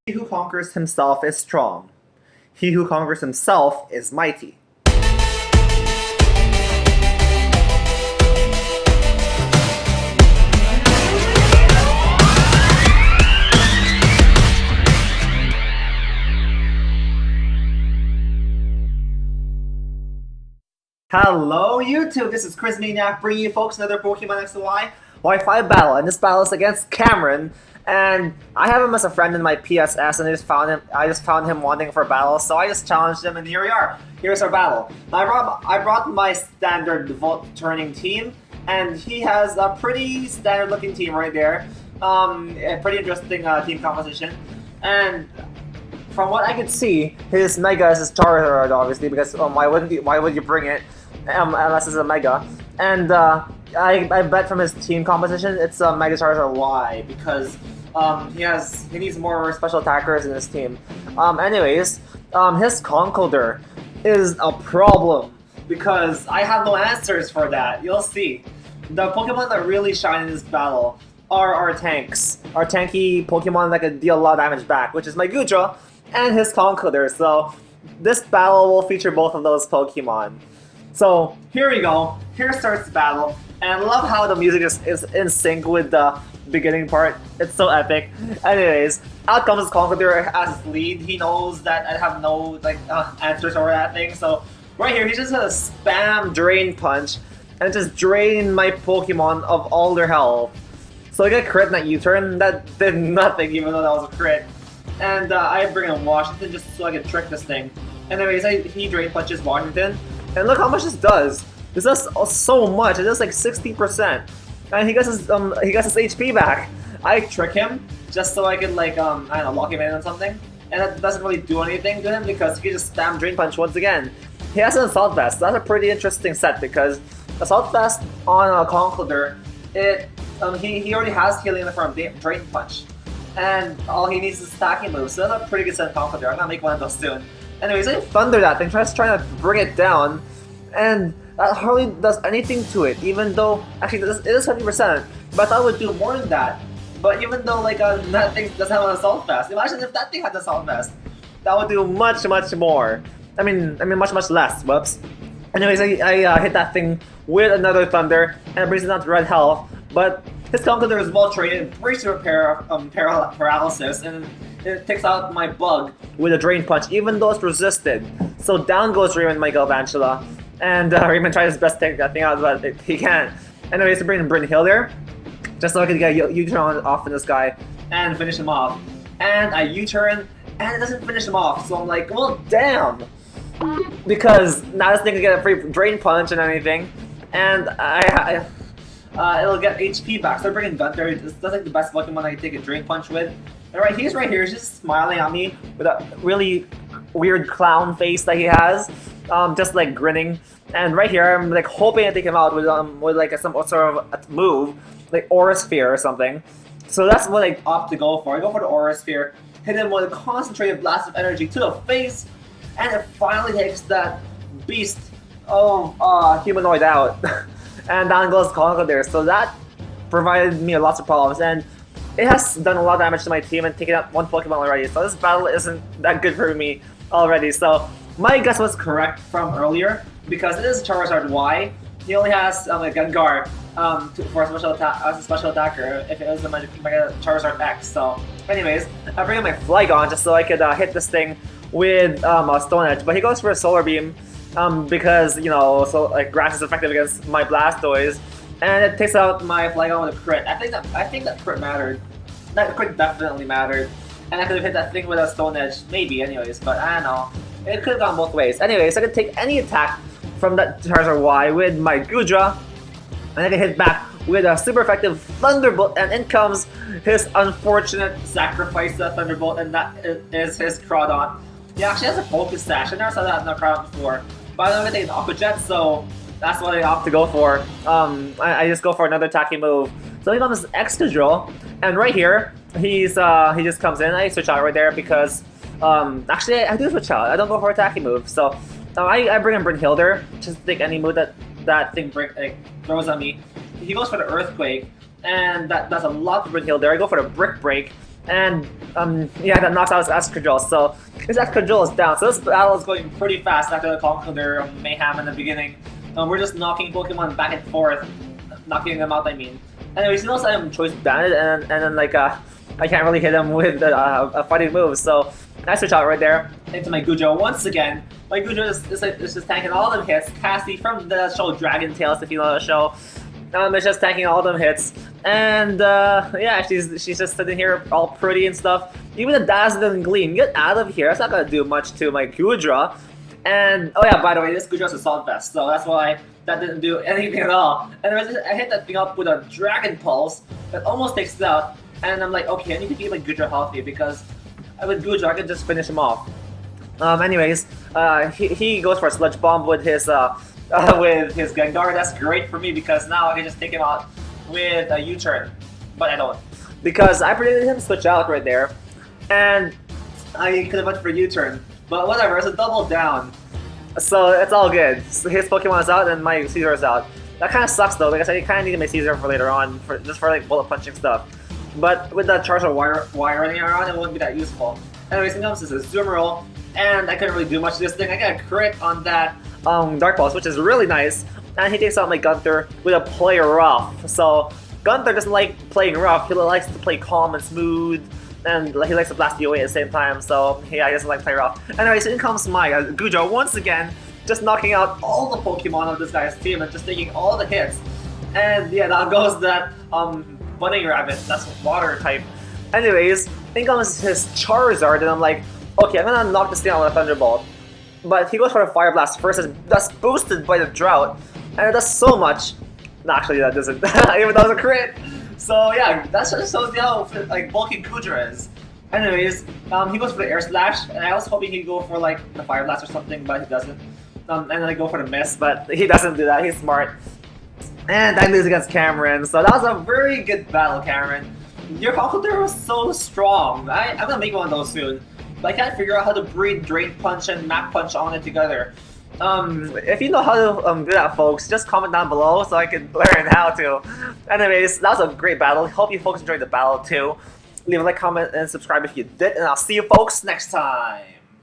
He who conquers himself is strong. He who conquers himself is mighty. Hello YouTube, this is Chriz bringing you folks another Pokemon X and Y Wi-Fi battle, and this battle is against Cameron. And I have him as a friend in my PSS, and I just found him wanting for battle, so I just challenged him, and here we are. Here's our battle. Now I brought my standard Volt turning team, and he has a pretty standard looking team right there. A pretty interesting team composition, and from what I could see, his Mega is his Charizard, obviously, because why would you bring it unless it's a Mega? And I bet from his team composition, it's a Mega Charizard Y, because he needs more special attackers in his team. Anyways, his Conkeldrain is a problem because I have no answers for that. You'll see. The Pokemon that really shine in this battle are our tanks. Our tanky Pokemon that can deal a lot of damage back, which is my Gudra and his Conkeldrain. So this battle will feature both of those Pokemon. So here we go. Here starts the battle. And I love how the music is in sync with the beginning part. It's so epic. Anyways, out comes Conkeldrain as his lead. He knows that I have no answers for that thing. So right here, he's just gonna spam Drain Punch and just drain my Pokemon of all their health. So I get a crit in that U-turn. That did nothing, even though that was a crit. And I bring in Washington just so I can trick this thing. Anyways, he Drain Punches Washington. And look how much this does. This does so much. It does like 60%, and he gets his HP back. I trick him just so I can I don't know, lock him in on something, and that doesn't really do anything to him because he can just spam Drain Punch once again. He has an Assault Vest. That's a pretty interesting set because Assault Vest on a Conkeldrain, he already has healing in the form of Drain Punch, and all he needs is stacking moves. So that's a pretty good set of Conkeldrain. I'm gonna make one of those soon. Anyways, I Thunder that thing, trying to bring it down, and that hardly does anything to it, even though, actually it is 70%, but I thought it would do more than that. But even though that thing doesn't have an Assault Vest, imagine if that thing had an Assault Vest, that would do much more. I mean much less, whoops. Anyways, I hit that thing with another Thunder, and it brings it down to red health, but his Conkeldrain is well trained, it breaks through paralysis, and it takes out my Bug with a Drain Punch, even though it's resisted. So down goes Raymond my Galvantula. And Raymond tried his best to take that thing out, but he can't. Anyways, to bring in Bryn Hill there, just so I could get a U-turn off in this guy and finish him off. And I U-turn, and it doesn't finish him off, so I'm like, well, damn! Because now this thing can get a free Drain Punch and anything, and it'll get HP back. So I bring in Gunter. That's like the best Pokemon I can take a Drain Punch with. And he's right here, he's just smiling at me with a really weird clown face that he has. Just like grinning, and right here I'm like hoping to take him out with some sort of a move, like Aura Sphere or something. So that's what I opt to go for. I go for the Aura Sphere, hit him with a concentrated blast of energy to the face, and it finally takes that beast of humanoid out. And down goes Conkeldrain. So that provided me lots of problems, and it has done a lot of damage to my team and taken out one Pokemon already. So this battle isn't that good for me already. So my guess was correct from earlier because it is Charizard Y. He only has a Gengar for a special attacker if it was a Mega Charizard X. So, anyways, I bring in my Flygon just so I could hit this thing with a Stone Edge. But he goes for a Solar Beam because Grass is effective against my Blastoise, and it takes out my Flygon with a crit. I think that crit mattered. That crit definitely mattered, and I could have hit that thing with a Stone Edge, maybe. Anyways, but I don't know. It could have gone both ways. Anyways, I could take any attack from that Charizard Y with my Gudra, and I can hit back with a super effective Thunderbolt, and in comes his unfortunate sacrifice Thunderbolt, and that is his Crawdon. He actually has a Focus Sash. I never saw that in a Crawdon before. But I'm gonna take an Aqua Jet, so that's what I opt to go for. I just go for another attacking move. So he comes Excadrill, and right here, he just comes in. I switch out right there because actually, I do switch out. I don't go for attacking moves. So I bring in Bryn Hilder just to take any move that thing throws at me. He goes for the Earthquake, and that does a lot to Bryn Hilder. I go for the Brick Break, and yeah, that knocks out his Escadrille. So his Escadrille is down. So this battle is going pretty fast after the Conkeldrain mayhem in the beginning. We're just knocking Pokemon back and forth, knocking them out. I mean, anyways, he knows I'm choice banded, and then like I can't really hit him with a fighting move. So I switch out right there into my Gujo once again. My Gujo is just tanking all them hits. Cassie from the show Dragon Tales, if you know the show. It's just tanking all them hits, and yeah, she's just sitting here all pretty and stuff. Even the Dazzling Gleam, get out of here! That's not gonna do much to my Gudra. And oh yeah, by the way, this Gudra's Assault Vest, so that's why that didn't do anything at all. And I hit that thing up with a Dragon Pulse that almost takes it out, and I'm like, okay, I need to keep my Gudra healthy because with Gudra I can just finish him off. Anyways, he goes for a Sludge Bomb with his Gengar. That's great for me because now I can just take him out with a U-turn, but I don't because I predicted him to switch out right there, and I could have went for a U-turn, but whatever. It's a double down, so it's all good. So his Pokemon is out and my Caesar is out. That kind of sucks though because I kind of need my Caesar for later on, just for like bullet punching stuff. But with that Charizard wiring around, it wouldn't be that useful. Anyways, it comes to a Zoomerl, and I couldn't really do much to this thing. I got a crit on that Dark Pulse, which is really nice, and he takes out my Gunther with a play rough. So Gunther doesn't like playing rough, he likes to play calm and smooth, and he likes to blast you away at the same time, so yeah, he doesn't like to play rough. Anyways, in comes my Gujo once again, just knocking out all the Pokemon of this guy's team and just taking all the hits. And yeah, now goes that Bunny Rabbit, that's water type. Anyways, in comes his Charizard, and I'm like, okay, I'm gonna knock this thing out with a Thunderbolt. But he goes for a Fire Blast first, that's boosted by the Drought, and it does so much. No, actually that doesn't, even though it was a crit. So yeah, that just shows you how like bulky Kudra is. Anyways, he goes for the Air Slash, and I was hoping he'd go for like the Fire Blast or something, but he doesn't. And then I go for the Miss, but he doesn't do that, he's smart. And I lose against Cameron, so that was a very good battle, Cameron. Your Conkeldrain was so strong. I'm gonna make one of those soon. But I can't figure out how to breed Drain Punch and Mach Punch on it together. If you know how to do that, folks, just comment down below so I can learn how to. Anyways, that was a great battle. Hope you folks enjoyed the battle too. Leave a like, comment, and subscribe if you did, and I'll see you folks next time.